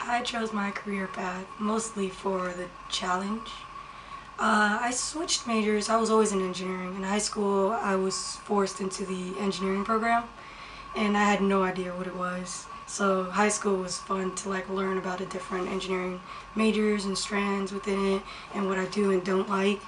I chose my career path mostly for the challenge. I switched majors. I was always in engineering. In high school, I was forced into the engineering program, and I had no idea what it was. So high school was fun to learn about the different engineering majors and strands within it, and what I do and don't like.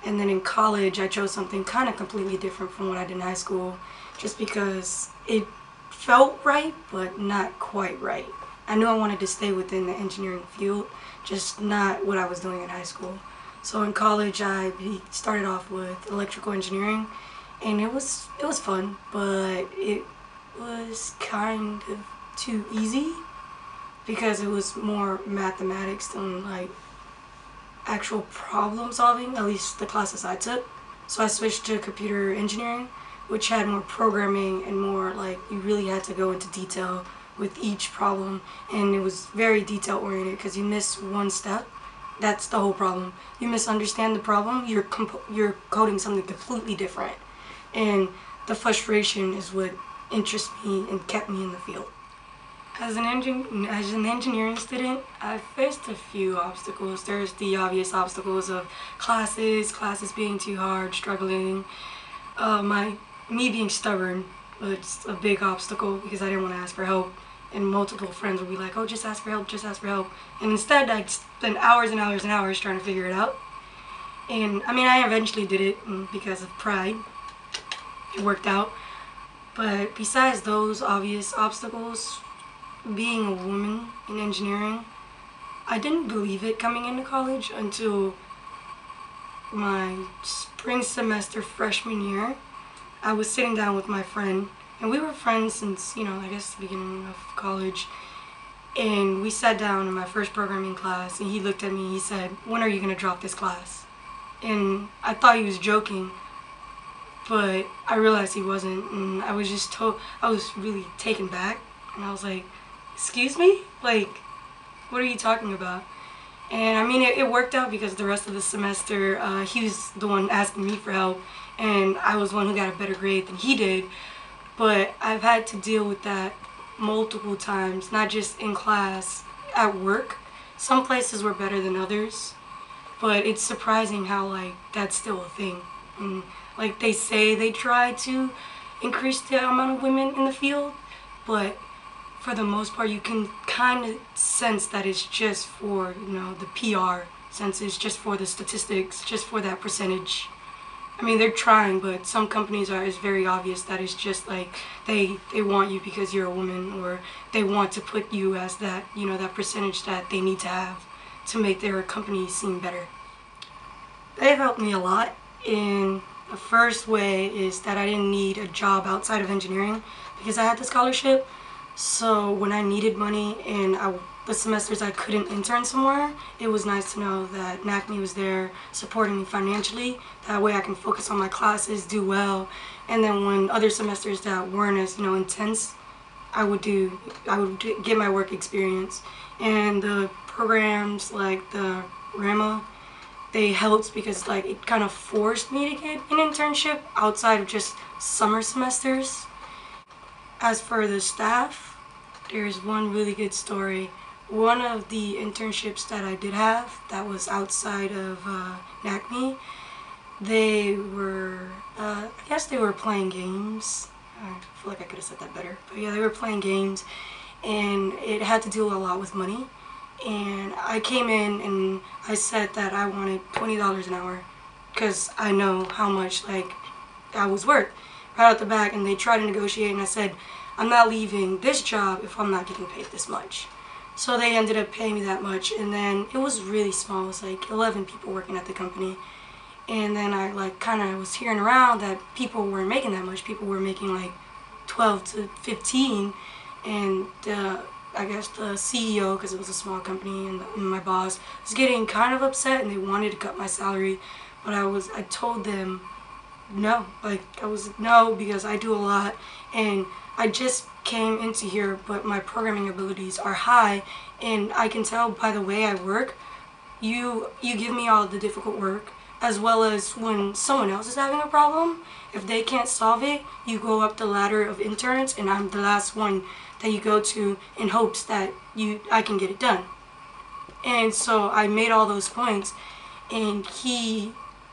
And then in college, I chose something kind of completely different from what I did in high school, just because it felt right, but not quite right. I knew I wanted to stay within the engineering field, just not what I was doing in high school. So in college, I started off with electrical engineering, and it was fun, but it was kind of too easy because it was more mathematics than actual problem solving, at least the classes I took. So I switched to computer engineering, which had more programming and more you really had to go into detail with each problem, and it was very detail oriented because you miss one step, that's the whole problem. You misunderstand the problem, you're coding something completely different, and the frustration is what interests me and kept me in the field. As an engineering student, I faced a few obstacles. There's the obvious obstacles of classes being too hard, struggling. Me being stubborn was a big obstacle because I didn't want to ask for help. And multiple friends would be like, oh, just ask for help, just ask for help. And instead, I'd spend hours and hours and hours trying to figure it out. And I mean, I eventually did it because of pride. It worked out. But besides those obvious obstacles, being a woman in engineering, I didn't believe it coming into college until my spring semester freshman year. I was sitting down with my friend, and we were friends since, I guess the beginning of college. And we sat down in my first programming class, and he looked at me and he said, when are you going to drop this class? And I thought he was joking, but I realized he wasn't, and I was really taken back, and I was like, excuse me? What are you talking about? And I mean, it worked out because the rest of the semester, he was the one asking me for help, and I was the one who got a better grade than he did. But I've had to deal with that multiple times, not just in class, at work. Some places were better than others, but it's surprising how that's still a thing. And they say they try to increase the amount of women in the field, but for the most part, you can kind of sense that it's just for, the PR sense, it's just for the statistics, just for that percentage. I mean, they're trying, but some companies it's very obvious that it's just they want you because you're a woman, or they want to put you as that, that percentage that they need to have to make their company seem better. They've helped me a lot. In the first way is that I didn't need a job outside of engineering because I had the scholarship. So when I needed money and the semesters I couldn't intern somewhere, it was nice to know that NACME was there supporting me financially. That way I can focus on my classes, do well, and then when other semesters that weren't as intense, I would get my work experience. And the programs like the RAMA, they helped because it kind of forced me to get an internship outside of just summer semesters. As for the staff, there's one really good story. One of the internships that I did have that was outside of NACME, they were, I guess they were playing games. I feel like I could have said that better. But yeah, they were playing games, and it had to do a lot with money. And I came in and I said that I wanted $20 an hour because I know how much I was worth right out the back, and they tried to negotiate, and I said, I'm not leaving this job if I'm not getting paid this much. So they ended up paying me that much, and then it was really small. It was 11 people working at the company. And then I kind of was hearing around that people weren't making that much. People were making 12 to 15, and I guess the CEO, because it was a small company, and my boss was getting kind of upset, and they wanted to cut my salary, but I told them no, no, because I do a lot, and I just came into here, but my programming abilities are high, and I can tell by the way I work, you give me all the difficult work, as well as when someone else is having a problem. If they can't solve it, you go up the ladder of interns, and I'm the last one that you go to in hopes that I can get it done. And so I made all those points, and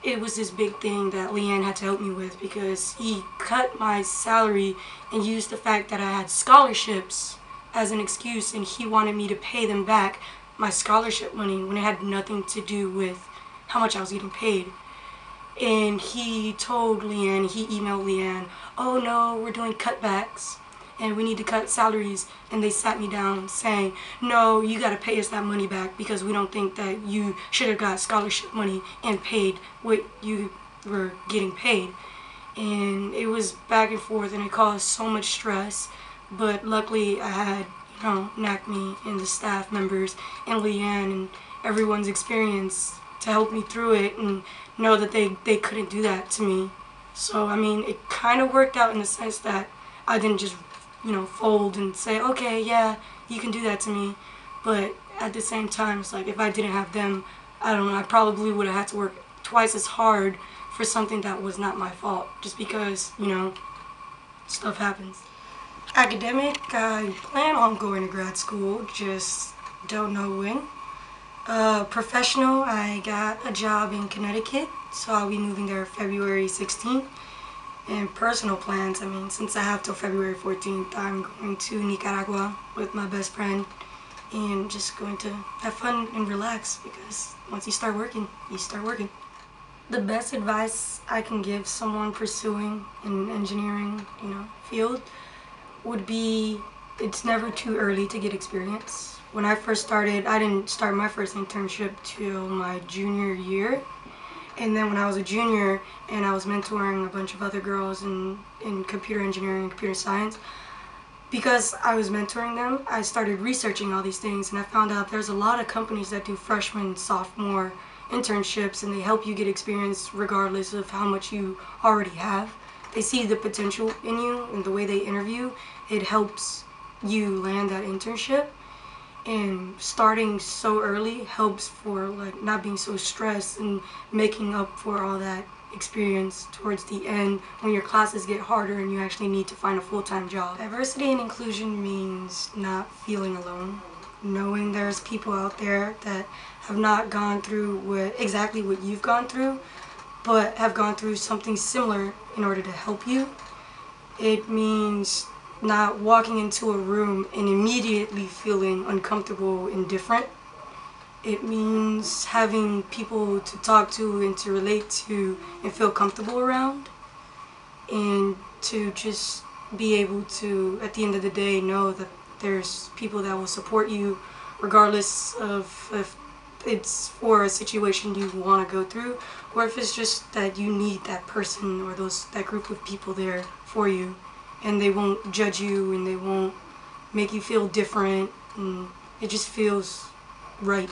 it was this big thing that Leanne had to help me with, because he cut my salary and used the fact that I had scholarships as an excuse, and he wanted me to pay them back my scholarship money when it had nothing to do with how much I was getting paid. And he emailed Leanne, oh no, we're doing cutbacks and we need to cut salaries. And they sat me down saying, no, you got to pay us that money back because we don't think that you should have got scholarship money and paid what you were getting paid. And it was back and forth, and it caused so much stress. But luckily I had, NACME and the staff members and Leanne and everyone's experience to help me through it, and know that they couldn't do that to me. So, I mean, it kind of worked out in the sense that I didn't just, fold and say, okay, yeah, you can do that to me. But at the same time, it's like, if I didn't have them, I don't know, I probably would have had to work twice as hard for something that was not my fault, just because, stuff happens. Academic, I plan on going to grad school, just don't know when. Professional, I got a job in Connecticut, so I'll be moving there February 16th. And personal plans, I mean, since I have till February 14th, I'm going to Nicaragua with my best friend and just going to have fun and relax, because once you start working, you start working. The best advice I can give someone pursuing an engineering, field would be, it's never too early to get experience. When I first started, I didn't start my first internship till my junior year. And then when I was a junior and I was mentoring a bunch of other girls in computer engineering and computer science, because I was mentoring them, I started researching all these things, and I found out there's a lot of companies that do freshman, sophomore internships, and they help you get experience regardless of how much you already have. They see the potential in you, and the way they interview, it helps you land that internship. And starting so early helps for not being so stressed and making up for all that experience towards the end when your classes get harder and you actually need to find a full-time job. Diversity and inclusion means not feeling alone, knowing there's people out there that have not gone through exactly what you've gone through, but have gone through something similar in order to help you. It means not walking into a room and immediately feeling uncomfortable and different. It means having people to talk to and to relate to and feel comfortable around, and to just be able to, at the end of the day, know that there's people that will support you regardless of if it's for a situation you want to go through, or if it's just that you need that person or that group of people there for you, and they won't judge you and they won't make you feel different, and it just feels right.